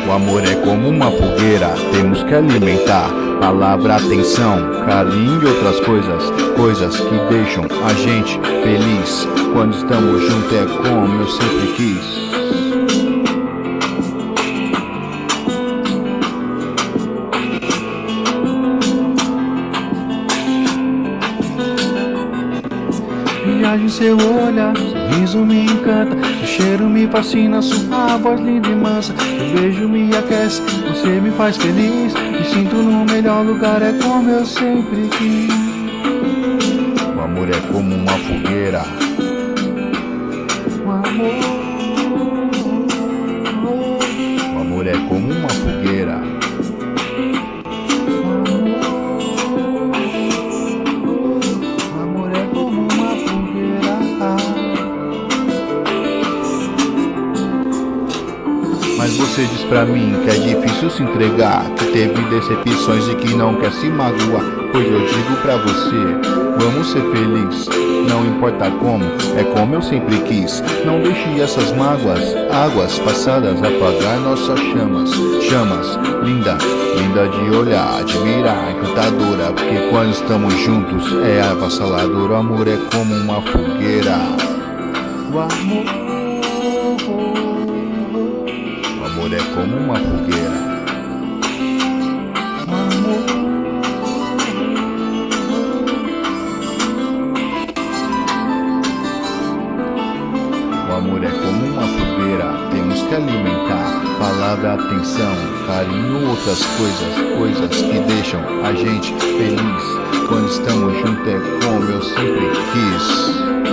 O amor é como uma fogueira, temos que alimentar. Palavra, atenção, carinho e outras coisas, coisas que deixam a gente feliz. Quando estamos juntos é como eu sempre quis. Viagem seu olhar, sorriso me encanta, o cheiro me fascina, sua voz linda e mansa. O beijo me aquece, você me faz feliz. Me sinto no melhor lugar, é como eu sempre quis. O amor é como uma fogueira. O amor é como uma fogueira. O amor é como uma fogueira. Mas você diz pra mim que é difícil se entregar, que teve decepções e que não quer se magoar. Pois eu digo pra você, vamos ser felizes, não importa como, é como eu sempre quis. Não deixe essas mágoas, águas passadas apagar nossas chamas. Chamas, linda, linda de olhar, admirar, encantadora. Porque quando estamos juntos é avassalador. O amor é como uma fogueira. O amor É como uma fogueira. O amor é como uma fogueira, temos que alimentar. Palavra, atenção, carinho, outras coisas, coisas que deixam a gente feliz. Quando estamos juntos é como eu sempre quis.